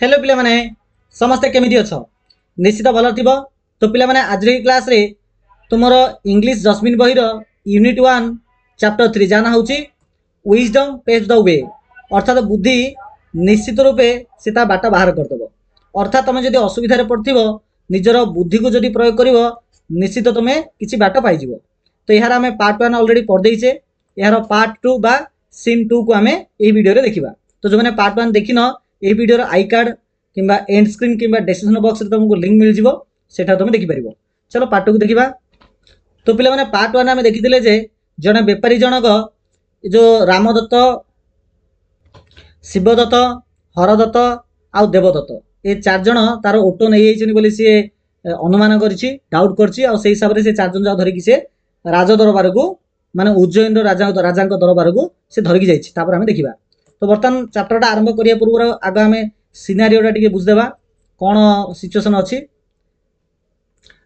Hello पिला माने समस्ते केमिति अछ निश्चित भल थिबो। तो पिला माने आज रे क्लास रे तुमर इंग्लिश जस्मिन बहिर यूनिट 1 चैप्टर 3 जाना होची विजडम पेज द वे अर्थात बुद्धि निश्चित रूपे सीता बाट बाहर करदबो। अर्थात तुम जदि असुविधा रे पड़थिबो निजर बुद्धि को जदि प्रयोग करिवो निश्चित तुमे किछि बाट पाइ जिवो। तो यार आमे पार्ट 1 ऑलरेडी पढ़ देइछे, यार पार्ट 2 बा सीन 2 को आमे ए वीडियो रे देखिबा। तो जो माने पार्ट 1 देखिनो ए वीडियो आई कार्ड किंबा एंड स्क्रीन किंबा डिस्क्रिप्शन बॉक्स रे तुमको लिंक मिल जिवो, सेठा तुम देखि परिबो। चलो पार्ट 2 को देखिबा। तो पिला माने पार्ट 1 आमे देखिथिले जे जने व्यापारी जनक जो रामदत्त, शिवदत्त, हरदत्त आउ देवदत्त ए चार जण तार ऑटो नै आइछनी बोली से अनुमान करछि, डाउट करछि आ से हिसाब रे से चार जण जा धरि कि से राज दरबार को माने उज्जैन राजा दरबार को से धरिकी जाइछि। तापर आमे देखिबा। तो बर्तमान चैप्टरटा आरंभ करिया पूर्व आगे आमे सिनारियोटा टिके बुझदेबा कोन सिचुएशन अछि।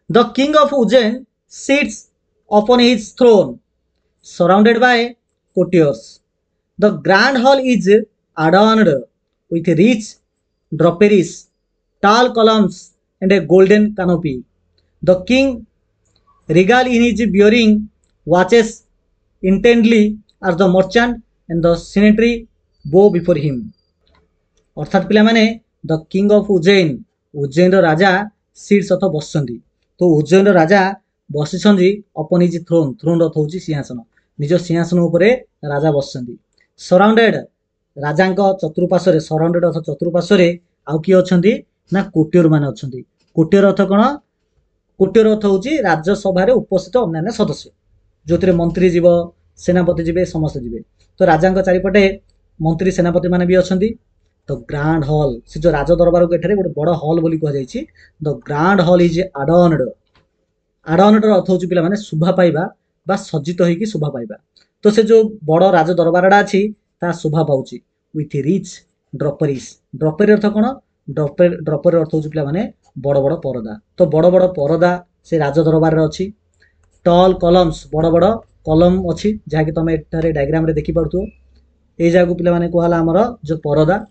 The king of Ujjain sits upon his throne surrounded by courtiers. The grand hall is adorned with rich draperies, tall columns and a golden canopy. The king, regal in his bearing, watches intently as the merchant and the senatory bow before him. अर्थात पिला माने the king of Ujjain Ujjain Raja seats अथ बसछंती। तो उज्जैन राजा बसिछंती अपन his throne, throne अर्थ होची सिंहासन, निज सिंहासन उपरे राजा बसछंती। सराउंडेड राजांक चतुर्पार्श्वरे, सराउंडेड अर्थ चतुर्पार्श्वरे आउ की अछंती ना कोटियर माने अछंती। कोटियर अर्थ कोन? कोटियर अर्थ होची राज्यसभा रे उपस्थित अन्य सदस्य, जोतिरे मंत्री जीव, सेनापति जीवे, समस्त जीवे। तो राजांक चारिपटे मंत्री सेनापति माने भी अछंती। द ग्रांड हॉल से जो राज दरबार को एठारे गोटे बड़ हॉल बोली कह जायछि। The grand hall is adorned. Adorned रो अर्थ होछि पिला माने शोभा पाइबा बा सज्जित होई कि शोभा पाइबा। तो से जो बड़ राज दरबारडा अछि ता शोभा पाउछि with rich ड्रॉपरीज। Drapery earth cone? Drapery अर्थ होछि पिला माने बड़ बड़ परदा। तो बड़ बड़ परदा से राज दरबार रे अछि। टॉल कॉलम्स बड़ बड़ कॉलम अछि जहा कि तमे एठारे डायग्राम रे देखि पड़थु। ए जागु पिला माने कोहाला हमर जो परदा,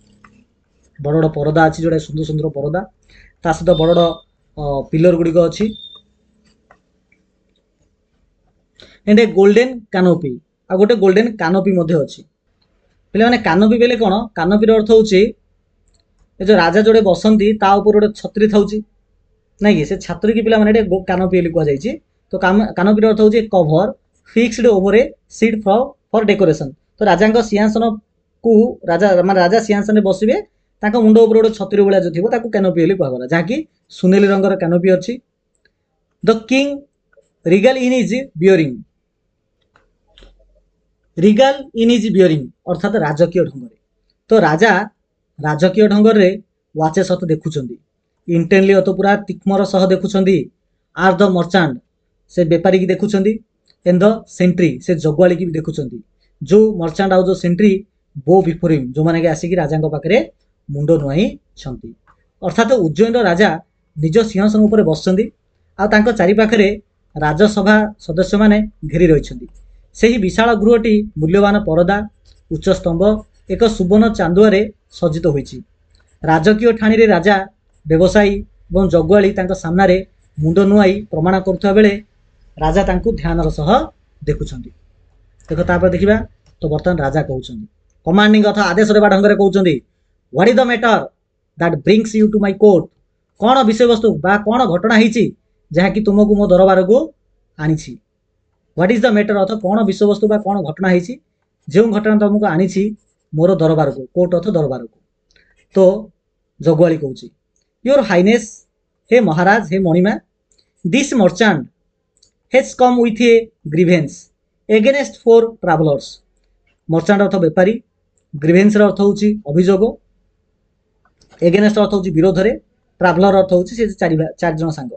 बड़ बड़ परदा अछि, जोडा सुंदर सुंदर परदा, ता सहित बड़ बड़ पिलर गुडी को अछि एंड ए गोल्डन कानोपी। आ गोटे गोल्डन कानोपी मध्ये अछि। पिला माने कानोपी बेले कोन? कानोपी रो अर्थ होछि ए जो राजा जोडे बसंती ता ऊपर गोटे छतरी थाउछि नै कि से छतरी की पिला माने कानोपी बोली कह जायछि। तो कानोपी रो अर्थ होछि cover fixed over a seat for decoration. तो राजा को सिंहासन को राजा सिंहासन रे बसिबे, ताको मुंडो ऊपर गोटे छतरी भलिया जो थिबो ताको कानोपी बोली कहबला, जहा कि सुनेली रंगर कानोपी अछि। The king Regal in is bearing. Regal in is bearing अर्थात राजकीय ढंग रे। तो राजा राजकीय ढंग रे वाचेस अत देखुचंदी, इंटेंटली अत पूरा तिक्मर सह देखुचंदी। आर द मर्चेंट से व्यापारी की देखुचंदी, एंड द सेंट्री से जगवाली की भी देखुचंदी। जो मर्चेंट आउ जो सेंट्री बो बिफोर हिम, जो माने के आसी कि राजा को पाखरे मुंडो नुआई छंती। अर्थात उज्जैन राजा निज सिंहासन ऊपर बसचंदी आ तांको चारि पाखरे राजसभा सदस्य माने घेरी रहिछंती। सेही विशाल गृहटी मूल्यवान परदा, उच्च स्तंभ, एक सुवर्ण चांदुआरे सज्जित होईछि। राजकीय ठाणी रे राजा, व्यवसायी एवं जगवाली तांको सामना रे मुंडो नुआई प्रमाण करुवा बेले राजा तांको ध्यानर सह देखुछंती। देखो तापर देखिबा। तो बर्तमान राजा कहउछंती कमांडिंग अथ आदेश देबा ढंग रे कहउछंती, what is the matter that brings you to my court. कोन विषय वस्तु बा कोन घटना हिची जहा कि तुमको मो दरबार को आनिछि। व्हाट इज द मैटर अथ कोन विषय वस्तु बा कोन घटना हिची जे घटना तुमको आनिछि मोर दरबार को, कोर्ट अथ दरबार को। तो जगवाली कहउछि, योर हाइनेस, हे महाराज, हे मणिमा, this merchant has come with a grievance against four travellers. Merchant अर्थ व्यापारी, ग्रीवेंस र अर्थ होछि अभियोग, एगेनेस्ट अर्थ होछि विरोध रे, ट्रैवलर अर्थ होछि से चार जन सांग।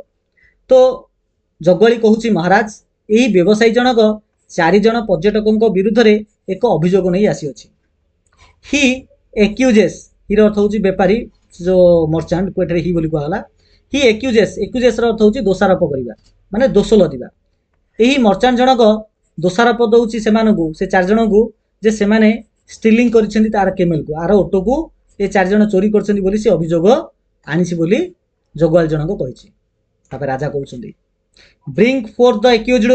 तो जगवाली कहउछि, महाराज एही व्यवसायी जनक चारि जन पर्यटकों विरुद्ध रे एक अभियोग नै आसी अछि। ही एक्यूजेस, ही र अर्थ होछि व्यापारी, जो मर्चेंट को एठरे ही बोली कहला। ही एक्यूजेस, एक्यूजेस र अर्थ होछि दोषारोप करिबा माने दोष लदिबा। एही मर्चेंट जनक दोषारोप दउछि सेमानकु, से चार जन को, जे सेमाने स्टीलिंग करिसेंती तार केमेल को, आर ऑटो को ए 4 जण चोरी करछन्ती बोली से अभियोग आनिछि बोली जगुआल जनक कहिछि। तापर राजा कहउछन्ती ब्रिंग फोर्थ द एक्यूज्ड,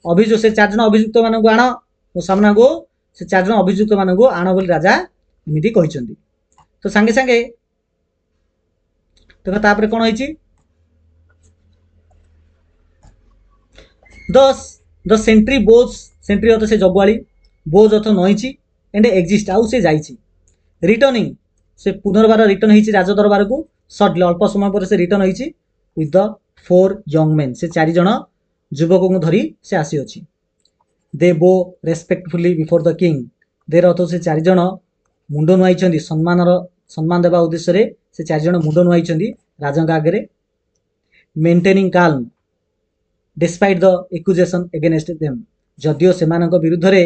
अभियोग से 4 जण अभियुक्त मानकु आण मो सामना को, से 4 जण अभियुक्त मानकु आण बोली राजा एमिति कहिछन्ती। तो संगे संगे देखो तापर कोन होइछि, द सेंट्री बोज, सेंट्री अर्थ से जगुआली, बोज अर्थ नईछि एंड एक्जिस्ट आउ से जाइछि, रिटर्निंग से पुनर्बार रिटर्न होइछि राज दरबार को, सडली अल्प समय पर से रिटर्न होइछि विथ द 4 यंग मेन, से 4 जण युवकों को धरी से आसी अछि। दे बो रेस्पेक्टफुली बिफोर द किंग, देर अर्थ से 4 जण मुंड नुआइछन्ती, सम्मान देवा उद्देश्य रे से 4 जण मुंड नुआइछन्ती राजा आगे रे। Maintaining calm despite the accusation against them, जदियो सेमानक विरुद्ध रे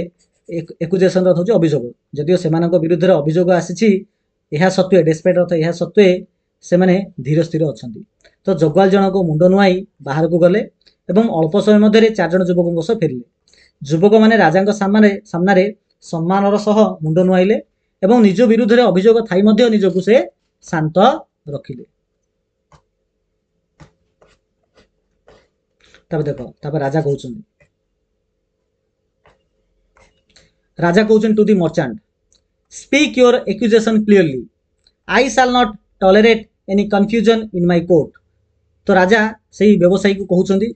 एक्यूजेशन अर्थ होछि अभियोग, जदियो सेमानक विरुद्ध रे अभियोग आसीछि एहा सत्वे, डिस्पाइट अर्थ एहा सत्वे से माने धीर स्थिर अछन्ती। तो जगुआल जनक मुंड नुआई बाहर को गले एवं अल्प समय मध्य रे 4 जण युवकों सह फेरिले। युवक माने राजांक सामने सम्मानर सह मुंड नुआइले एवं निज विरुद्ध रे अभियोग थाई मध्य निजको से शांत रखिले। तब देखो तब राजा कहउछन्ती, राजा कहउछन to the merchant speak your accusation clearly, I shall not tolerate any confusion in my court. तो राजा सेही व्यवसायी को कहउछन्ती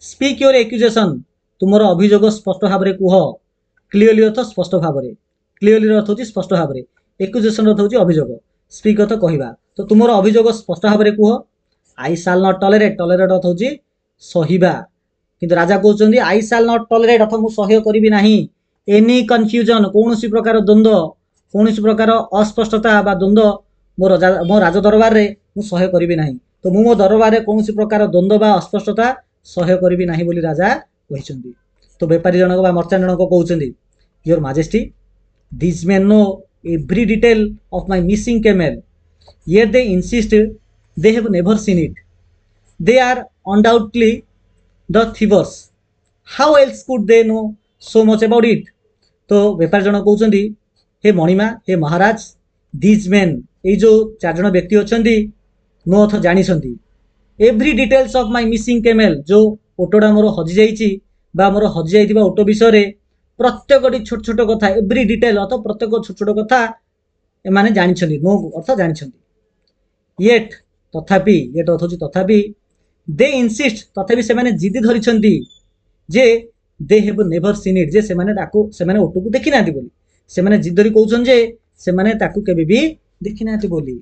स्पीक योर एक्यूजेशन, तुमर अभियोग स्पष्ट भाव रे कुह, क्लियरली अर्थ स्पष्ट भाव रे, क्लियरली अर्थ होछि स्पष्ट भाव रे, एक्यूजेशन अर्थ होछि अभियोग, स्पीक अर्थ कहिबा, तो तुमर अभियोग स्पष्ट भाव रे कुह। आई शैल नॉट टॉलरेट, टॉलरेट अर्थ होछि सहिबा, किंतु राजा कहउछन्ती आई शैल नॉट टॉलरेट अर्थ मु सह्य करिवि नाही एनी कंफ्यूजन, कोनोसी प्रकार द्वंद्व, कोनोसी प्रकार अस्पष्टता बा द्वंद्व मो राज दरबार रे मु सह्य करिवि नाही। तो मु मो दरबार रे कोनोसी प्रकार द्वंद्व बा अस्पष्टता सह्य करिवि नाही बोली राजा कहिसन्ती। तो व्यापारी जनक बा मर्चेंट जनक कहउछन्ती your majesty this men know every detail of my missing camel, yet they insist they have never seen it, they are undoubtedly the thieves, how else could they know so much about it. तो व्यापारी जनक कहउछन्ती हे मणिमा, हे महाराज, this main ए जो 4 जण व्यक्ति अछन्ती know अर्थ जानिसन्ती every details of my missing camel, जो ओटोडा मोर हजि जाइछि बा मोर हजि जाइथिबा ओटो विषय रे प्रत्येकटी छोट छोट कथा, एवरी डिटेल अर्थ प्रत्येक छोट छोट कथा एमाने जानिछन्ती, नो अर्थ जानिछन्ती। येट तथापि, येट अर्थ होछि तथापि, दे इंसिस्ट तथापि से माने जिद्दी धरिछन्ती जे they have never seen it, जे से माने ओटो को देखि नांती बोली, से माने जिद्द धरि कहउछन जे से माने ताकू केबे भी देखि नांती बोली।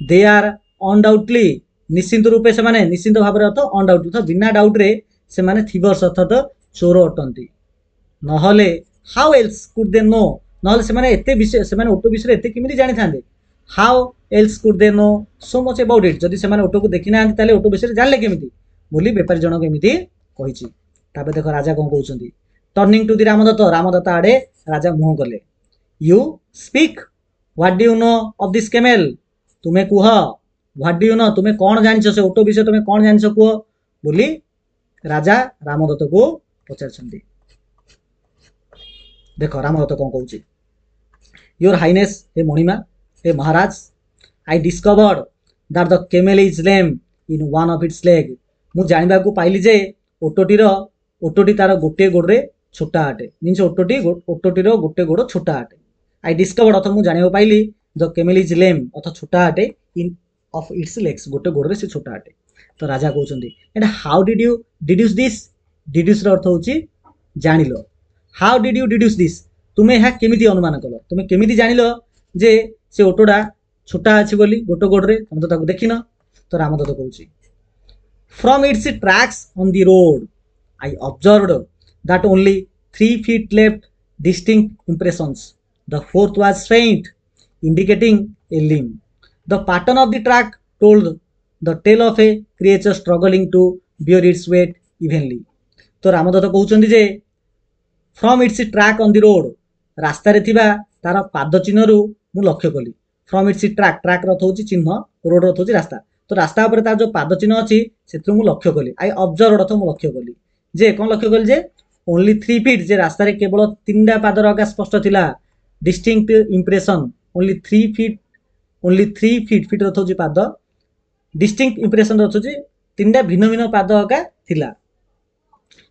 दे आर अनडाउटली, निश्चिंत रूपे से माने निश्चिंत भाव रे अर्थ अनडाउटली तो बिना डाउट रे से माने थीवर्स अर्थात चोर अटंती, नहले how else could they know, नहले से माने एते विषय से माने ओटो विषय एते किमिति जानि थांदे, how else could they know so much about it, जदि से माने ओटो को देखि नांती ताले ओटो विषय जानले केमिति बोली व्यापारी जनक एमिति कहिछि। ताबे देखो राजा कोन कहउछन्ती, turning to the Ramdatt, Ramdatt आडे राजा मुह गले, you speak what do you know of this camel, तुमे कुह व्हाट डू यू नो, तुमे कोन जानिछ से ओटो विषय, तुमे कोन जानिछ कुह बोली राजा रामदत्त को पचारछन्ती। देखो रामदत्त कोन कहउछि, योर हाइनेस, हे मणिमा, हे महाराज, I discovered that the camel is lame in one of its leg, मु जानिबा को पाइली जे ओटोटी तार गोटे गोड़ रे छोटा आटे, मीन्स ओटोटी रो गोटे गोड़ छोटा आटे। आई डिस्कवर्ड अर्थ मु जानिबा पाइली द कैमेल इज लेम अर्थ छोटा आटे इन ऑफ इट्स लेग्स, गोटे गोड़ रे से छोटा आटे। तो राजा कहउछन्ती and how did you deduce this, deduce रो अर्थ होछि जानिलो, how did you deduce this, तुमे ଏହା केमिति अनुमान कलो, तुमे केमिति जानिलो जे से ओटोडा छोटा अछि बोली गोटे गोड़ रे, हम तो ताको देखिनो। तो रामदत्त कहउछि from its tracks on the road I observed that only 3 feet left distinct impressions, the fourth was faint indicating a limb, the pattern of the track told the tale of a creature struggling to bear its weight evenly। तो रामदत्त कहउछन्ती जे from its track on the road, रास्ता रे थिबा तार पाद चिन्ह रु मु लक्ष्य कली, फ्रॉम इट्स ट्रैक, ट्रैक रथ होछि चिन्ह, रोड रथ होछि रास्ता, तो रास्ता ऊपर तार जो पाद चिन्ह अछि सेथु मु लक्ष्य कली, आई ऑब्जर्व रथ मु लक्ष्य कली जे कोन लक्ष्य कली जे ओनली 3 फीट, जे रास्ता रे केवल 3टा पादर आगा स्पष्ट थिला, distinct impression only 3 feet only 3 feet feet रथ होची पाद डिस्टिंक्ट इंप्रेशन रथुची तीनटा भिन्न भिन्न पाद एका थिला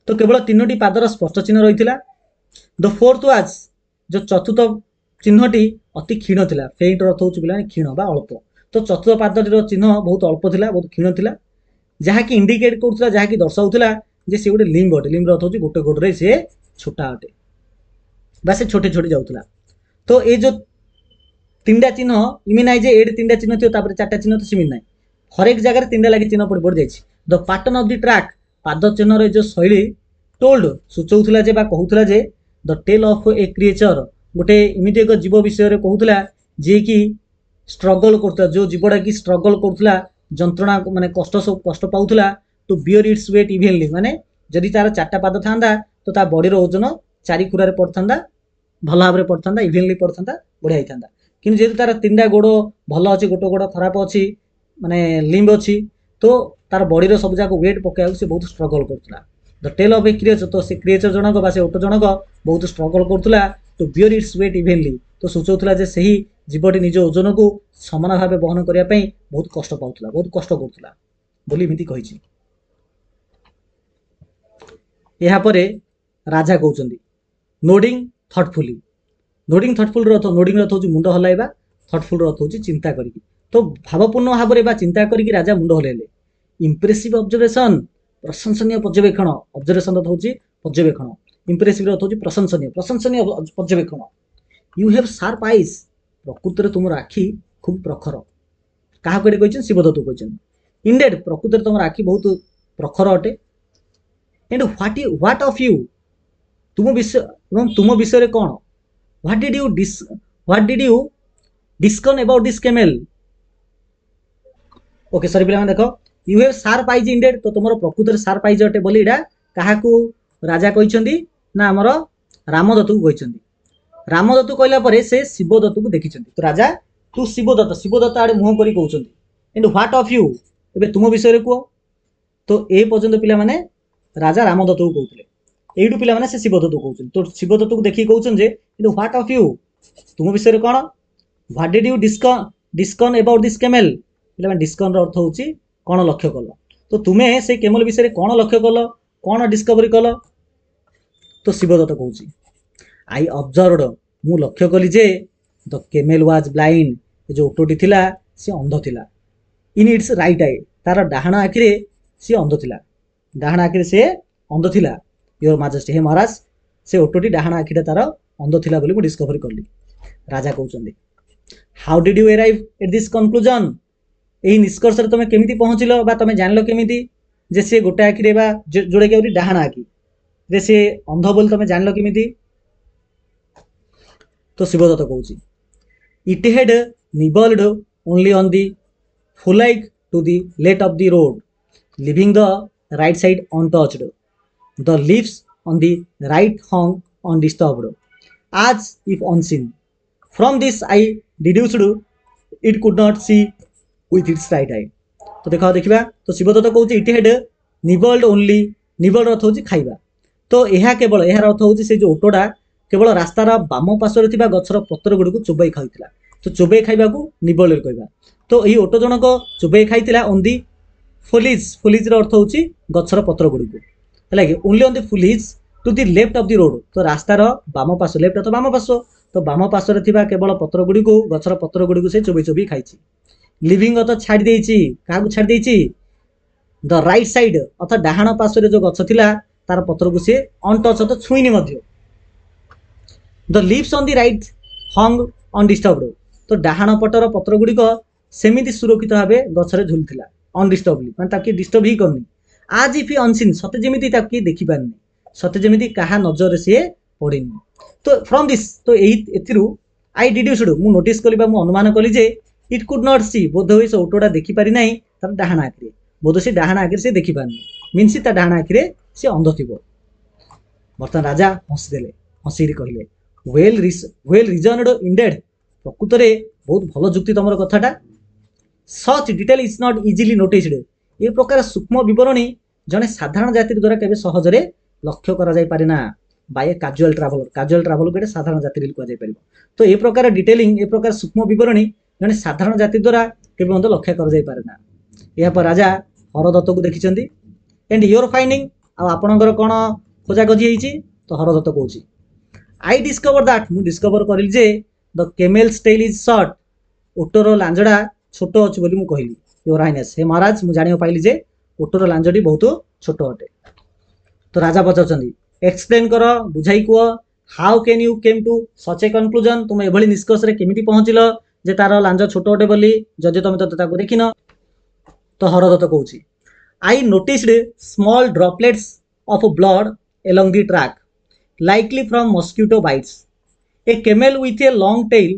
तो केवल तीनोटी पादर स्पष्ट चिन्ह रही द फोर्थ वाज जो चतुर्थ चिन्हटी अति क्षीण थिला फेंट रथ होची पिला क्षीण बा अल्प तो चतुर्थ पादटीर चिन्ह बहुत अल्प थिला बहुत क्षीण थिला जहाँकि इंडिकेट करुला जहाँकि दर्शाऊला जे से गोटे लिम्ब अटे लिम्ब रथ होची गोटे गोड़े से छोटा अटे बा से छोटे छोटे जाऊला तो ये जो तीनटा चिन्ह इमी ना जे एड तीनटा चिन्ह थी चार्टा चिन्ह तो सीमित ना हर एक जगह तीनटा लगे चिन्ह पड़ पड़ जाए the pattern of the track पाद चिन्ह जो शैली टोल्ड सूचौला जे कहूला जे the tail of a creature गोटे इमिट एक जीव विषय रे कहूला जे कि स्ट्रगल करता जो जीवटा कि स्ट्रगल करुला जंत्रणा माने कष्ट पाउला to bear its weight evenly माने जदि तार चार्टा पाद था तो ता बॉडी रो ओजन चारि खुरा पड़ता भल भाव में पड़ता इवेनली पड़ता बढ़िया होता कि जेहतु तार तीनटा गोड़ भल अच्छी गोटे गोड़ खराब अच्छी माने लिम्ब अच्छी तो तार बॉडी रो सब जाक वेट पकड़ा से बहुत स्ट्रगल करुला the tail of a creature तो से क्रिएचर जनक बा से ओट जनक बहुत स्ट्रगल करुला to bear its weight evenly तो सूचौला जे सही जीवटी निज ओजन को समान भाव बहन करने बहुत कष्ट पाउला बहुत कष्ट करुला बोली एमती कही यापर राजा कहते नोडिंग थटफुल रथ नोडिंग रथ हूँ मुंड हलाइबा थटफुल रथ हूँ चिंता करी तो भावपूर्ण भाव में चिंता करी राजा मुंड हलैले इम्प्रेसिव ऑब्जर्वेशन प्रशंसनीय पर्यवेक्षण ऑब्जर्वेशन रथ हूँ पर्यवेक्षण इम्प्रेसिव रथ हूँ प्रशंसनीय पर्यवेक्षण यू हैव शार्प आईज प्रकृत में तुम आखि खूब प्रखर क्या कहते शिवदत्त कहते इंडेड प्रकृत में तुम आखि बहुत प्रखर अटे एंड व्हाट ऑफ यू तुम विषय कौन what did you discern about this camel okay sorry पिला देख you have sharp eyes indeed तो तुम प्रकृत में शार्प आईज अटे बोली एटा क्या राजा कहते ना आमर रामदत्त को कहते रामदत्त कहला परे से शिवदत्त को देखी तो राजा तू शिवदत्त आड़े मुह कर कहते and what of U A तुम विषय कह तो ये पर्यंत पिला माने राजा रामदत्त को कहते यू पिला माने से शिवदत्त को कहते तो शिवदत्त को देखिए कहते व्हाट ऑफ यू तुम विषय कौन what did you discern about this camel पिला डिस्कन अर्थ हूँ कौन लक्ष्य कल तो तुम्हें से केमेल विषय कौन लक्ष्य कल कौन डिस्कवरी कल तो शिवदत्त कहूँ आई ऑब्जर्व्ड मु लक्ष्य कली जे द केमेल वाज ब्लाइंड जो ओटोटी थिला सी अंध थिला इन इट्स राइट आई तार डाहाण आखिरे सी अंध थिला डाहाण आखिरे से अंध थिला योर माजेस्टी हे महाराज से ओटोटी डाहाण आखिटा तार अंध थिला बोली मु डिस्कवरी करली राजा कहउछन्ते how did you arrive at this conclusion एही निष्कर्ष रे तमे केमिति पहुँचिलो बा तमे जानलो केमिति जे से गोटे आखिरे बा जोड़े के डाहाण आखि रे से अंध बोली तमे जानलो केमिति तो शिवदत्त कहूँ it had nibbled only on the foliage to the left of the road leaving the right side untouched the leaves on the right hung undisturbed as if unseen from this I deduced it could not see with its right eye तो देखा तो शिवदत्त कहूँ it had nibbled only nibbled अर्थ हूँ खाइबा तो यह केवल यार अर्थ हूँ से जो ओटोटा केवल रास्तार बाम पार्श्वर थिबा गछर पत्र गुड़ी को चोबई खाइथिला तो चोबई खाइबा को निबल्ड कहबा तो यही ओटो जनक चोबई खाइथिला ऑन दी फुलिज अर्थ हूँ गछर पत्र गुड़ी को है only on the foliage to the left of the road तो रास्तार बाम पार्श्व लेफ्ट तो बाम पार्श्व तो बाम पार्श्वर थिबा केवल पत्र गुड़ी को गछर पत्र गुड़ी को से चोबई चोबई खाइछि लिविंग तो छाड़ी देछि का छाड़ी देछि द राइट साइड अर्थात डाहाण पार्श्व जो गछ थिला तार पत्र को से अनटच तो छुईनी मध्य the leaves on the right hung undisturbed तो डाहाण पटर पत्र गुड़िक सेमिति सुरक्षित भाव गछरे झुलुला अनडिस्टर्बली माने ताकि डिस्टर्ब ही करनी आज इफ अनसीन सते जेमिति ताकि देखि पारनी सते जेमिति कहा नजर से पड़ेनी तो फ्रॉम दिस तो एथिरु आई डिड्यूस्ड मु नोटिस कली मु अनुमान कली जे इट कुड नॉट सी बोध होई से ओटोटा देखि पारि नाही तार डाहाण आखिरे बोध से डाहाण आखिरे से देखि पारनी मीन्स ता डाहाण आखिरे से अंध थिबो बर्तमान राजा हसीदेले हसी कहले वेल रिजनड इंडेड प्रकृत में बहुत भल जुक्ति तुम कथाटा such detail is not easily noticed ए प्रकार सूक्ष्म विवरणी जड़े साधारण जाति द्वारा केबे सहजरे लक्ष्य करा जाय पारे ना बाय कैजुअल ट्रैवलर को साधारण जाति कह जाय परिबो तो ए प्रकार डिटेलिंग ए प्रकार सूक्ष्म विवरणी ଜଣେ ସାଧାରଣ ଜାତି ଦ୍ୱାରା କେବେ ମଧ୍ୟ ଲକ୍ଷ୍ୟ କରାଯାଇ ପାରେ ନା। ଏହାପରେ ରାଜା ହରଦତ୍ତକୁ ଦେଖିଛନ୍ତି ଏଣ୍ଡ ୟୋର ଫାଇଣ୍ଡିଂ, ଆଉ ଆପଣଙ୍କର କ'ଣ ଖୋଜାଖୋଜି ହେଇଛି? ତ ହରଦତ୍ତ କହୁଛି ଆଇ ଡିସ୍କଭର ଦ୍ୟାଟ୍, ମୁଁ ଡିସ୍କଭର କରିଲି ଯେ ଦ କେମେଲ୍ସ ଟେଲ୍ ଇଜ୍ ସର୍ଟ, ଓଟର ଲାଞ୍ଜଟା ଛୋଟ ଅଛି ବୋଲି ମୁଁ କହିଲି। ୟୋର ହାଇନେସ୍, ହେ ମହାରାଜ ମୁଁ ଜାଣିବାକୁ ପାଇଲି ଯେ ଓଟର ଲାଞ୍ଜଟି ବହୁତ ଛୋଟ ଅଟେ। ତ ରାଜା ପଚାରୁଛନ୍ତି ଏକ୍ସପ୍ଲେନ୍ କର, ବୁଝାଇ କୁହ, ହାଉ କ୍ୟାନ୍ ୟୁ କେମ୍ ଟୁ ସଚ୍ ଏ କନକ୍ଲୁଜନ୍, ତୁମେ ଏଭଳି ନିଷ୍କର୍ଷରେ କେମିତି ପହଞ୍ଚିଲ ଯେ ତାର ଲାଞ୍ଜ ଛୋଟ ଅଟେ ବୋଲି, ଯଦି ତମେ ତାକୁ ଦେଖିନ? ତ ହରଦତ୍ତ କହୁଛି I noticed small droplets of blood along the track, likely from mosquito bites. A camel with a long tail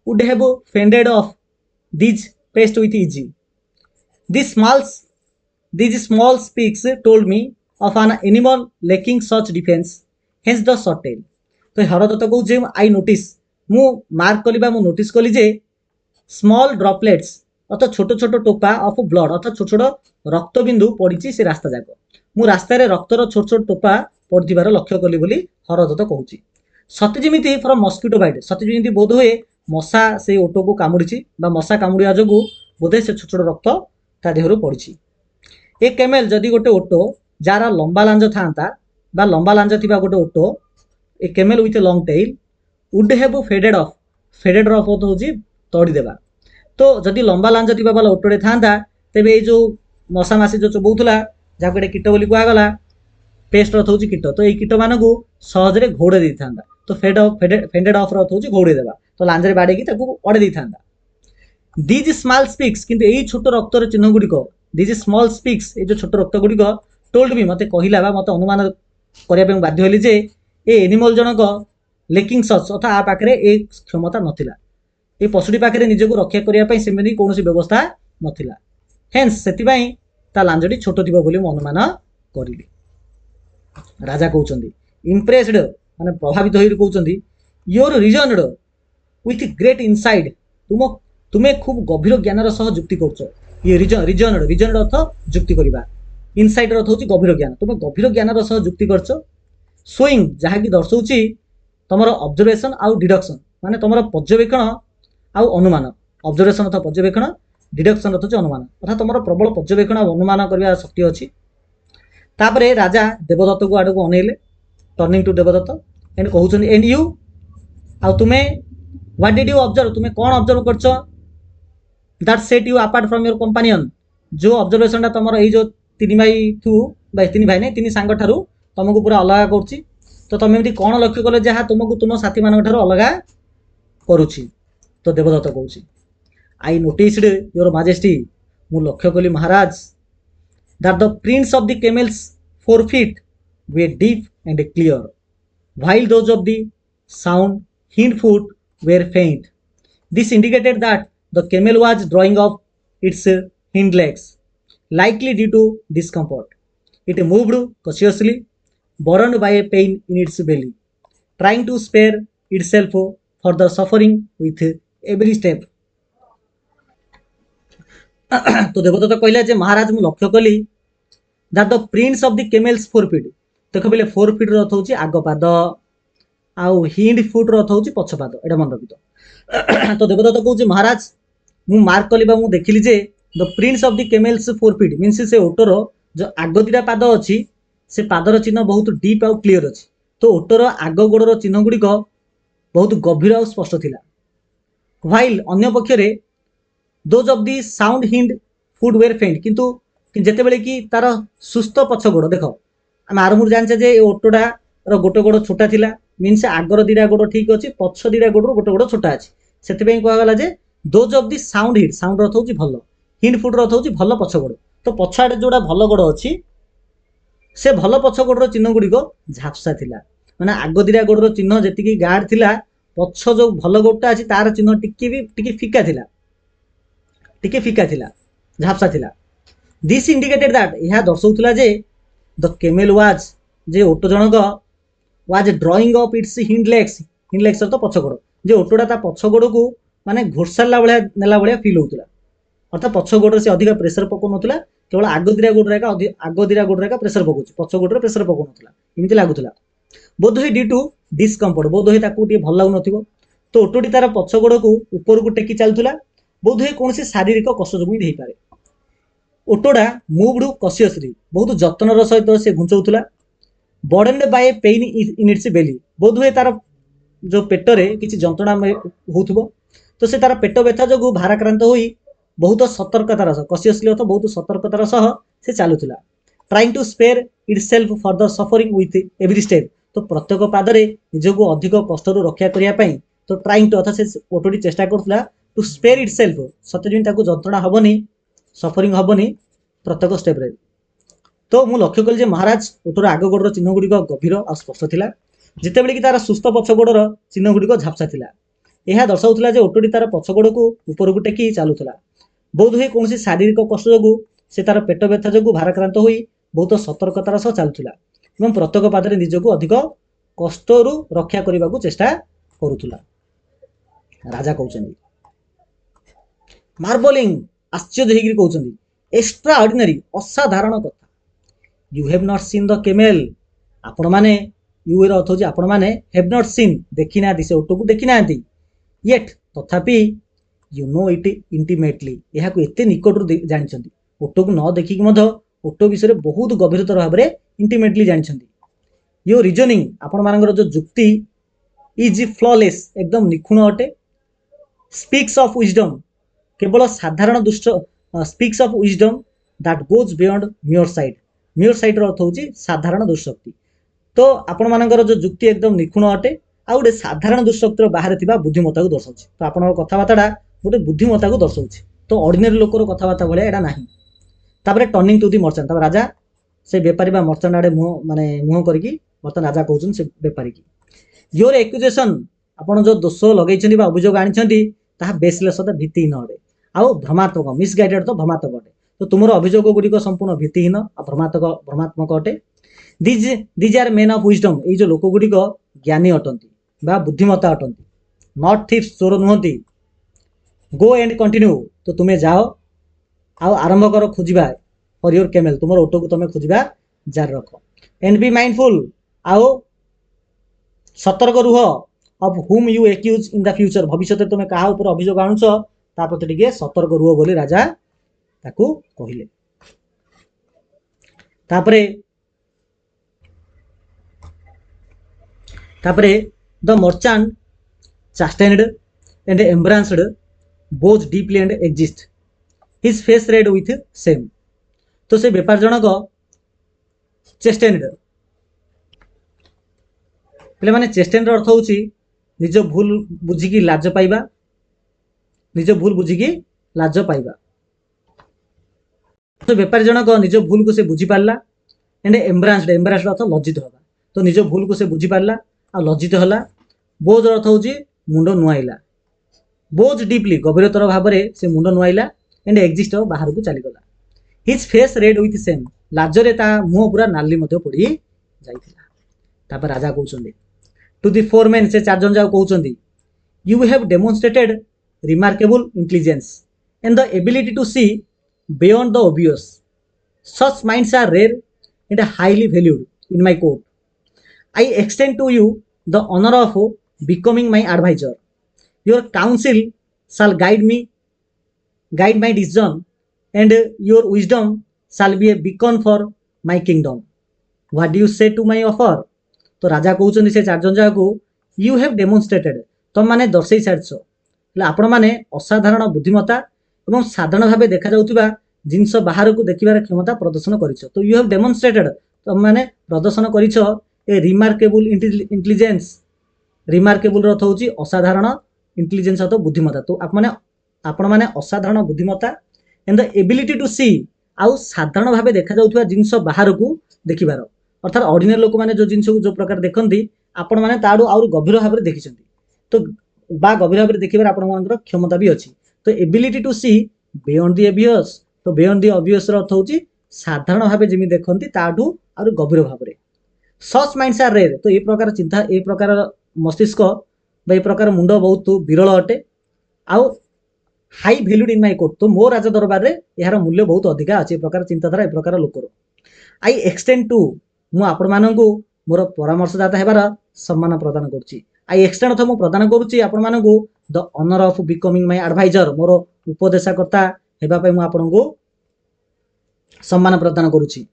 would have fended off these pests with ease. These small speaks told me of an animal lacking such defense, hence the short tail. तो Hardatt कौचे I notice, मु mark कली बा मु notice कली जे small droplets अर्थात छोट छोट टोपा ऑफ ब्लड अर्थात छोट छोट रक्तबिंदु पड़ी से रास्ता जाक, मु रास्तार रक्तर छोट छोट टोपा पड़िथिबार लक्ष्य कली बोली हरदत्त कहूची। सते जेमिति फ्रॉम मस्किटो बाइट, सते जेमिति बोध हुए मशा से ओटो को कामुड़ी बा मशा कामुड़िया जोगु बोधे से छोट छोट रक्त ता देहरु पड़ी। ए केमेल जदि गोटे ओटो जार लंबा लांज था बा लंबा लांज थिबा गोटे ओटो, a camel with a long tail would have faded off, faded off होची तोड़ी देबा। तो जदि लंबा लांज थिबा वाला ओटोरे थांता तेबे ए जो मशा मासी जो चोबौथुला जाको गोटे कीट बोली कुआगला, पेस्ट अर्थ होची कीट, तो ए कीट मानकु सहजरे घोड़े दै थांता। तो फेडेड ऑफ अर्थ होची घोड़े देबा, तो लांजरे बाडे की ताकू अडे दै थांता। दिज स्मॉल स्पिक्स, किंतु एई छोट रक्तर चिन्ह गुडिक, दिज स्मॉल स्पिक्स ए जो छोट रक्त गुडिक टोल्ड मी, मते कहिला बा मते अनुमान करिया पे बाध्य होली जे ए एनिमल जनक लेकिंग सच अथा आ पाखरे ए क्षमता नथिला, ए पशुटी पाखरे निजको रक्षा करिया पे सेमेनी कोनोसी व्यवस्था नथिला, हेन्स सेति पई ता लांजटी छोट थिबो बोली म अनुमान करिली। राजा कहउचंदी इम्प्रेस्ड माने प्रभावित होई कहउचंदी your reasoned with great insight, तुमे खूब गभीर ज्ञानर सह जुक्ति करछ। ये रीजनड अर्थ जुक्ति करिबा, इनसाइट अर्थ होची गभीर ज्ञान, तुमे गभीर ज्ञानर सह जुक्ति करछ। शोइंग जहा कि दर्शाउची तमर ऑब्जर्वेशन आउ डिडक्शन, माने तमर पर्यवेक्षण आउ अनुमान, ऑब्जर्वेशन अर्थात पर्यवेक्षण, डिडक्शन अर्थ होची अनुमान, अर्थात तमर प्रबल पर्यवेक्षण आउ अनुमान करिया शक्ति अछि। तापरे राजा देवदत्त को आडको अनेले, टर्निंग टू देवदत्त एंड कहउछन एंड यू, आउ तुमे व्हाट डिड यू ऑब्जर्व, तुमे कोन ऑब्जर्व करछ that set you apart from your companion, जो ऑब्जर्वेशन ता तमर ए जो तीन भाई थू बा तीन भाई ने तीन सांग ठारू तुमको पूरा अलग करुची, तो तुम एमती कौन लक्ष्य कल जहाँ तुमको तुम साथी मान अलग करुची? तो देवदत्त कहूँ आई नोटिस्ड योर माजेस्टी, मु लक्ष्य कली Maharaj that the prints of the camel's 4 feet were deep and clear while those of the sound hind foot were faint, this indicated that the camel was drawing off its hind legs likely due to discomfort. It moved cautiously, burdened by a pain in its belly, trying to spare itself further suffering with every step. तो देवदत्त कहला जे महाराज मु लक्ष्य कली that the prints of the camel's 4 feet, देख बोले 4 feet अर्थ होची आग पाद आउ हिंड फुट अर्थ होची पछ पाद, एटा मन रखितो। तो देवदत्त कहूची महाराज मु मार्क कली बा मु देखिली जे the prints of the camel's 4 feet means से ओटर जो आग दिटा पाद अच्छी से पादर चिन्ह बहुत डीप आउ क्लियर अच्छी, तो ओटर आग गोड़र चिन्ह गुड़िक बहुत गभीर आउ स्पष्ट थिला। व्हाइल अन्य पक्षरे those of the sound hind foot were faint, किंतु जेते बेले कि तार सुस्थ पछ गोड़ देख आम आरंभ जानचे जे ओटोटा गोटे गोड़ छोटा थिला, मीन्स आगर दिटा गोड़ ठीक अच्छी, पछ दिटा गोड़ गोटे गोड़ छोटा अच्छी, से कहगला जे those of the sound hind, sound अर्थ होची भल, हिंड फुट अर्थ होची भल पछ गोड़, तो पछाड़े जोड़ा भल गोड़ अच्छी से भल पछ गोड़र चिन्ह गुड़िक झापसा थिला, माने आग दिटा गोड़र चिन्ह जेतिकी गाढ़ थिला, पछ जो भल गोड़टा अछि तार चिन्ह टिके फिका थिला, झापसा थिला। दिस इंडिकेटेड दैट, यह दर्शाउथला जे द केमेल वाज, जे ओटो जनक was drawing up its hind legs अर्थ पछ गोड़, जे ओटोटा ता पछ गोड़ को माने घोड़साला भाया नेला भाया फील होउतला, अर्थात पछ गोड़ से अधिक प्रेसर पको नथला, केवल आग दिटा गोड़ का प्रेसर पकोछि, पछ गोड़ प्रेसर पको नथला, एमिति लागुथला। बोध होय ड्यू टू डिस्कम्फर्ट, बोध होय ताकू टी भल लागु नथिबो, तो ओटोटी तार पछ गोड़ को ऊपर को टेकी चलथुला बोधहुए कौन शारीरिक कष्ट जो ही पारे ओटोटा मुव्ड कसियसली बहुत जत्नर सहित से घुंचौला burdened by pain in its belly बोधहुए तार जो पेटरे किसी जंत्रणा हो तो से तार पेट व्यथा जो भाराक्रांत हो बहुत सतर्कतार सह कसियसली अर्थ बहुत सतर्कतार सह से चलुला trying to spare itself further suffering with every step तो प्रत्येक पादरे निजक अधिक कष्ट रक्षा करने तो ट्राइंग टू अर्थ से ओटोटी चेष्टा करुला टू स्पेयर इटसेल्फ सत्य जमी जंत्रणा हेनी सफरिंग हेनी प्रत्येक स्टेप्रे तो मु लक्ष्य कली महाराज ओटर आग गोड़र चिन्ह गुड़िक गभीर और स्पष्ट था जितेबले कि तार सुस्थ पछ गोड़र चिन्ह गुड़िक झापसा था यह दर्शाऊला ओटोटी तार पछ गोड़ को ऊपर को टेकी चलुला बोध हुए कौन शारीरिक कष्ट जो से तार पेट व्यथा जो भाराक्रांत हो बहुत सतर्कतार सह चलुला प्रत्येक पादरे निजक अधिक कष्ट रक्षा करने को चेष्टा करुला राजा कहते मार्बलिंग आश्चर्य कहते एक्स्ट्रा ऑर्डिनरी असाधारण कथा you have not seen the camel आपण माने यू एर अर्थ होची आपण माने हैव नॉट सीन देखि ना से ओटो को देखि नांती येट तथापि यू नो इट इंटिमेटली यह को एते निकटरू जानिछंती ओटो को न देखि मध ओटो विषय बहुत गभीरतर भाव में इंटिमेटली जानिछंती यो रीजनिंग आपण मानकर जो जुक्ति इज फ्लॉलेस एकदम निखुण अटे स्पीक्स ऑफ विजडम केवल साधारण दुष्ट speaks of wisdom that goes beyond mere sight अर्थ होची साधारण दुष्शक्ति तो आपण मानकर जो जुक्ति एकदम निखुण अटे आ गोटे साधारण दुष्शक्तिर बाहर थिबा बुद्धिमत्ता को दर्शाउछि तो आपण कथबार्ता गोटे बुद्धिमत्ता को दर्शाउछि तो ऑर्डिनरी लोकर कथबार्ता भले एटा नाही तापरे टर्निंग टू दी मर्चेंट तापर राजा से बेपारी बा मर्चेंट आड़े मुह करके बर्तमान राजा कहउछन से बेपारी की योर एक्यूजेशन आपण जो दोष लगेइछन्ती बा अभियोग आनिछन्ती ताहा बेसलेस अटे भित्तिहीन अटे आ भ्रमात्मक मिसगाइडेड तो भ्रमात्मक अटे तो तुमर अभियोग गुड़िक संपूर्ण भित्तिहीन आ भ्रमात्मक अटे these are men of wisdom ये जो लोक गुड़िक ज्ञानी अटंती बा बुद्धिमत्ता अटंती नॉट थिप्स चोर नुहंती गो एंड कंटिन्यू तो तुम्हें जाओ आउ आरंभ कर खोजिबा फॉर योर केमेल तुमर ओटो को तुम्हें खोजिबा जारी रख एंड बी माइंडफुल आउ सतर्क रुह of whom you accuse in the future भविष्य तुम्हें कहा ऊपर अभियोग आणुछ ता प्रति टिके सतर्क रुह बोली राजा ताकू कहिले तापरे the merchant chastened and embarrassed both deeply and exist his face red with shame तो से बेपार जनक चेस्टेन्ड पे माने चेस्टेन्ड अर्थ होची निज भूल बुझिकी लाज पाइबा निज भूल बुझिकी लाज पाइबा तो बेपारी जनक निज भूल को से बुझी पारला एंड एम्बारास्ड अर्थ लज्जित होगा तो निज भूल को से बुझी पारला आ लज्जित होला बोझ अर्थ होची मुंड नुआइला बोझ डीपली गभीरतर भाव में से मुंड नुआइला एंड एक्जिस्ट बाहर को चलीगला his face red with shame लाजरे ता मुह पूरा नाली पड़ी जाइथिला तापर राजा कहउछन्ती टू दी फोर मेन से चार जन जाओ कहउछन्ती you have demonstrated remarkable intelligence and the ability to see beyond the obvious such minds are rare and highly valued in my court I extend to you the honor of becoming my advisor. Your counsel shall guide my decision, and your wisdom shall be a beacon for my kingdom. What do you say to my offer? तो राजा कहउछन से चार जन जाको you have demonstrated तुम माने दर्शई सारछ ले आपण माने असाधारण बुद्धिमत्ता एवं साधारण भाव देखा जाउतिबा जिंस बाहर को देखिबार क्षमता प्रदर्शन करिछ तो you have demonstrated तुम माने प्रदर्शन करिछ ए रिमार्केबल इंटेलिजेंस रिमार्केबल अर्थ होची असाधारण इंटेलिजेंस अर्थ बुद्धिमत्ता तो आपण माने असाधारण बुद्धिमत्ता एंड द एबिलिटी टू सी आउ साधारण भाव देखा जाउथबा जिंस बाहर को देखिबार अर्थात ऑर्डिनरी लोक माने जो जिंस को जो प्रकार देखंती आपण माने ताडू आउर गभीर भाव में देखिसंती तो बा गभीर भाव में देखिबार आपण मानकर क्षमता भी अछि तो ability to see beyond the obvious तो बियॉन्ड द ऑब्वियस अर्थ होची साधारण भाव जिमि देखंती ताडू आउर गभीर भाव में सच माइंड्स आर रेयर तो ये प्रकार चिंता ये प्रकार मस्तिष्क बा ये प्रकार मुंड बहुत विरल अटे आउ high valued in my court तो मो राज दरबार रे यार मूल्य बहुत अधिका अछि प्रकार चिंताधारा ए प्रकार लोकर आई एक्सटेंड टू मु आपण माननकु मोर परामर्शदाता हेबार सम्मान प्रदान करछि आई एक्सटेंड अथ मु प्रदान करुच्ची आपको the honour of becoming my advisor मोर उपदेशकर्ता हेबा पई मु आपनको सम्मान प्रदान करुच्ची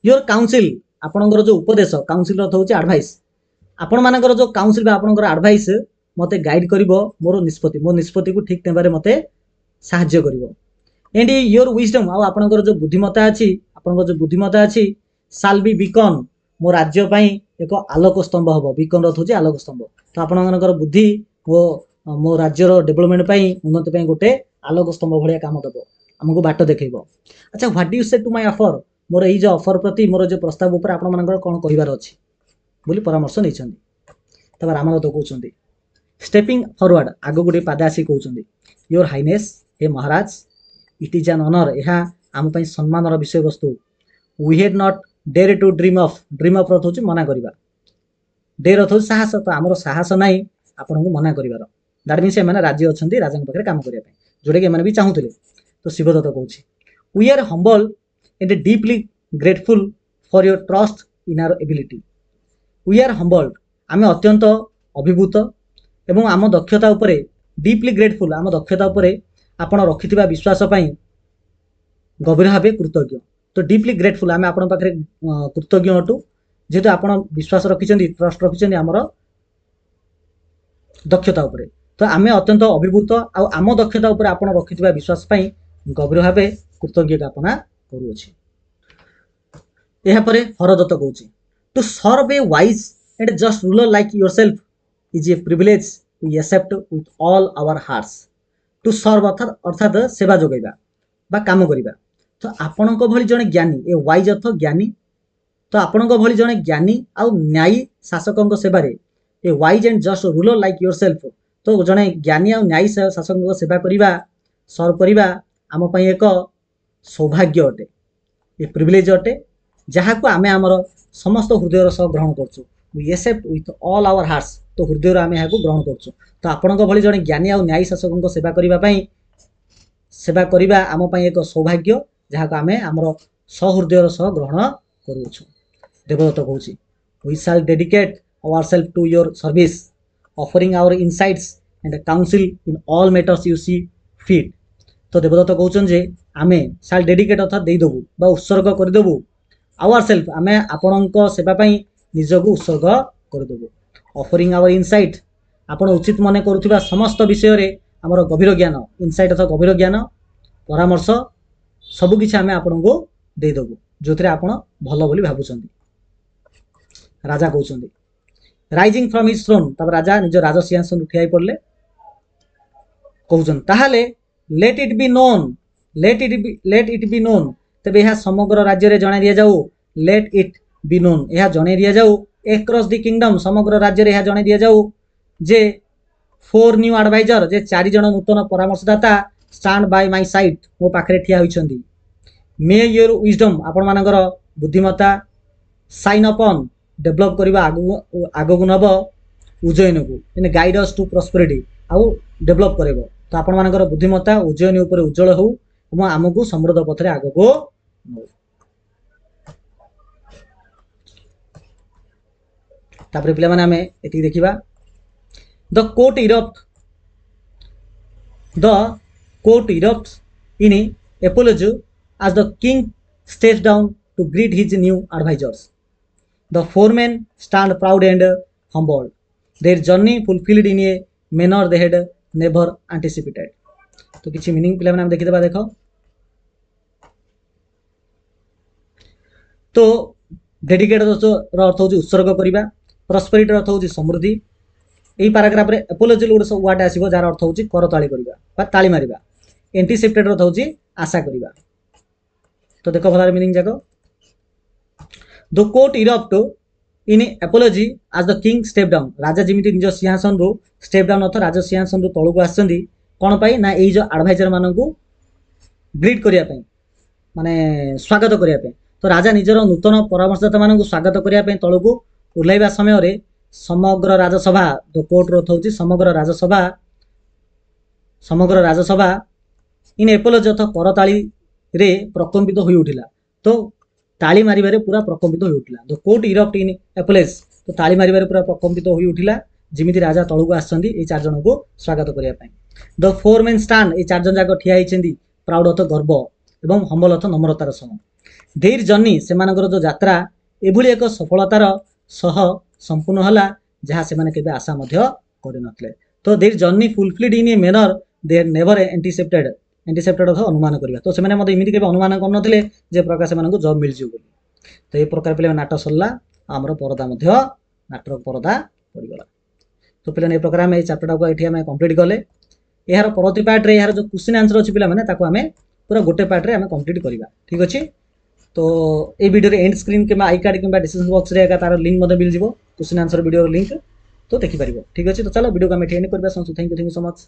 योर काउंसिल आपणकर जो उपदेश काउंसिल अर्थ होची एडवाइस आपण मानकर जो काउंसिल बा आपणकर एडवाइस मते गाइड करिवो मोर निष्पत्ति को ठीक टाइम रे मते सहाय्य करिवो एंड योर विजडम आ आपणकर जो बुद्धिमत्ता अछि आपणकर जो बुद्धिमत्ता अछि शाल बी बीकन मो राज्य पई एक आलोक स्तंभ हबो बीकन अर्थ होची आलोक स्तंभ तो आपण मानकर बुद्धि वो मो राज्यर डेवलपमेंट पई उन्नति पई गोटे आलोक स्तंभ भलिया काम दबो हमको बाट देखैबो अच्छा व्हाट डू यू से टू माय ऑफर मोर एई जो ऑफर प्रति मोर जो प्रस्ताव ऊपर आपण मानकर कोन कहिबार अछि बोली परामर्श नै छथि तब रामनाथ कहउछथि स्टेपिंग फॉरवर्ड आगो गुडी पादासी कहउछथि योर हाइनेस हे Maharaj it is an honour एहा आम पई सम्मानर विषय वस्तु we had not dare to dream of अर्थ होची मना करिबा डेयर अर्थ साहस तो हमर साहस नै आपन को मना करिवार दैट मींस एमाने राज्य अछंती राजन पखरे काम करिया पई जोडे के एमाने भी चाहुतले तो शिवदत्त कहउछि we are humble and deeply grateful for your trust in our ability we are humbled आमे अत्यंत अभिभूत एवं आम दक्षता उपरे डीपली ग्रेटफुल आम दक्षता उपरे आपण रखिथिबा विश्वास पई गभीर भावे कृतज्ञ तो डीपली ग्रेटफुल आमे आपण पाखरे कृतज्ञ अटू जेतु आपण विश्वास रखिछन्ती ट्रस्ट रखिछन्ती हमर दक्षता उपरे तो आमे अत्यंत अभिभूत आ आम दक्षता उपरे आपण रखिथिबा विश्वास पई गभीर भावे कृतज्ञ ज्ञापना करूछि एहा परे हरदत्त कहउछि to serve a wise and just ruler like yourself is a privilege we accept with all our hearts to serve अर्थात सेवा जोगैबा बा काम करिबा तो आपणक भली जने ज्ञानी ए वाइज अर्थ ज्ञानी तो आपणक भली जने ज्ञानी आ न्यायी शासकक सेवा रे ए wise and just ruler like yourself तो जने ज्ञानी आ न्यायी शासकक सेवा करिबा सर्व करिबा आम पई एक सौभाग्य अटे ए प्रिविलेज अटे जहाँ को आमे हमर समस्त हृदय सह ग्रहण करछु we accept with all our hearts तो हृदय आमे यहाँ को ग्रहण करछु तो आपणक भली जने ज्ञानी आ न्यायी शासकक सेवा करिबा पई सेवा करिबा आम पई एक सौभाग्य जहाँ को आमे हमर सहृदय सह ग्रहण करूछु देवदत्त कहउछि we shall dedicate ourselves to your service offering our insights and counsel in all matters you see fit तो देवदत्त कहउछन जे आमे शैल डेडिकेट अर्थात देई दबु बा उत्सर्ग कर दबु आवरसेल्फ आमे आपणक सेवा पई निजको उत्सर्ग कर दबु ऑफरिंग आवर इनसाइट आपण उचित मने करूथिबा समस्त विषय रे हमर गभीर ज्ञान इनसाइट अर्थात गभीर ज्ञान परामर्श सबु किछि आमे आपनको दे दबु जोथरे आपण भलो बोली भाबुछन्ती राजा कहउछन्ती राइजिंग फ्रॉम हिज थ्रोन तब राजा निज राजसिंहासन उठियाई पड़ले कहउछन ताहाले लेट इट बी नोन तबे यह समग्र राज्य रे जणाई दिया जाऊ लेट इट बी नोन यह जणाई दिया जाऊ एक्रॉस द किंगडम समग्र राज्य रे यह जणाई दिया जाऊ जे 4 न्यू एडवाइजर जे 4 जण नूतन परामर्शदाता स्टैंड बाय माय साइड मो पाखरे ठिया होइछन्ती मे योर विजडम आपण मानकर बुद्धिमत्ता साइन अपॉन डेवलप करबा आगो नब उज्जयन को इन गाइड अस टू प्रॉस्पेरिटी आउ डेवलप करबो तो आपण मानकर बुद्धिमत्ता उज्जयन ऊपर उज्जवल हो एवं आमको समृद्ध पथरे आगो को तापर पिला माने हमें एति देखिबा the court erupts in apology as the king steps down to greet his new advisors. The four men stand proud and humbled. Their journey fulfilled in a manner they had never anticipated. तो किसी meaning पिला हम देखि देबा देखो तो dedicate अर्थ होची उत्सर्ग करिबा प्रॉस्पेरिटी अर्थ होची समृद्धि एई पैराग्राफ रे एपोलॉजी लोड वर्ड आसीबो जार अर्थ होची करताली करिबा बा ताली मारिबा एंटीसिपेटेड अर्थ होची आशा करिबा तो देखो भलार मीनिंग जाको the court erupt in apiology आज द किंग स्टेप डाउन राजा जिमिति निज सिंहासन रो स्टेप डाउन अर्थ राजा सिंहासन रो तळको आछंदी कोन पाई ना एई जो एडवाइजर माननकु ग्रीट करिया पई माने स्वागत करिया पई तो राजा निजर नूतन परामर्शदाता माननकु स्वागत करिया पई तळको उलाइबा समय रे समग्र राजसभा द कोर्ट रो थौची समग्र राजसभा इन एपोलॉजी अर्थ करताली रे प्रकम्पित होई उठिला तो ताली मारिबारे पूरा प्रकम्पित होई उठिला the court erupt in apology तो ताली मारिबारे पूरा प्रकम्पित होई उठिला ଯେମିତି ରାଜା ତଳକୁ ଆସିଛନ୍ତି ଏଇ 4 ଜଣଙ୍କୁ ସ୍ୱାଗତ କରିବା ପାଇଁ। ଦ 4 men stand, ଏଇ 4 ଜଣ ଯାକ ଠିଆ ହେଇଛନ୍ତି ପ୍ରାଉଡ ଅର୍ଥ ଗର୍ବ ଏବଂ ହମ୍ବଲ ଅର୍ଥ ନମ୍ରତାର ସହ। ଦେର୍ ଜର୍ନି, ସେମାନଙ୍କର ଯୋଉ ଯାତ୍ରା ଏଭଳି ଏକ ସଫଳତାର ସହ ସମ୍ପୂର୍ଣ୍ଣ ହେଲା ଯାହା ସେମାନେ କେବେ ଆଶା ମଧ୍ୟ କରିନଥିଲେ। ତ their journey fulfilled in a manner they never anticipated, anticipated ଅର୍ଥ ଅନୁମାନ କରିବା। ତ ସେମାନେ ମଧ୍ୟ ଏମିତି କେବେ ଅନୁମାନ କରିନଥିଲେ ଯେ ପ୍ରକାର ସେମାନଙ୍କୁ ଜବ୍ ମିଳିଯିବ ବୋଲି। ତ এই ପ୍ରକାର ପିଲାମାନେ ନାଟ ସରିଲା, ଆମର ପରଦା ମଧ୍ୟ ନାଟର ପରଦା ପଡ଼ିଗଲା। ତ ପିଲାମାନେ এই ପ୍ରକାର ଆମେ ଏଇ ଚାପ୍ଟରଟାକୁ ଏଠି ଆମେ କମ୍ପ୍ଲିଟ୍ କଲେ। ଏହାର ପରବର୍ତ୍ତୀ ପାର୍ଟରେ ଏହାର ଯୋଉ କ୍ୱେଶ୍ଚିନ୍ ଆନ୍ସର ଅଛି ପିଲାମାନେ ତାକୁ ଆମେ ପୁରା ଗୋଟେ ପାର୍ଟରେ ଆମେ କମ୍ପ୍ଲିଟ୍ କରିବା, ଠିକ୍ ଅଛି। ତ এই ଭିଡ଼ିଓରେ ଏଣ୍ଡ ସ୍କ୍ରିନ୍ କିମ୍ବା ଆଇ କାର୍ଡ଼ କିମ୍ବା ଡିସ୍କ୍ରିପ୍ସନ୍ ବକ୍ସରେ ଏକା ତାର ଲିଙ୍କ୍ ମଧ୍ୟ ମିଳିଯିବ, କ୍ୱେଶ୍ଚିନ୍ ଆନ୍ସର ଭିଡ଼ିଓର ଲିଙ୍କ୍, ତ ଦେଖିପାରିବ, ଠିକ୍ ଅଛି। ତ ଚାଲ ଭିଡ଼ିଓକୁ ଆମେ ଏଠି ଏଣ୍ଡ କରିବା। Thank you so much.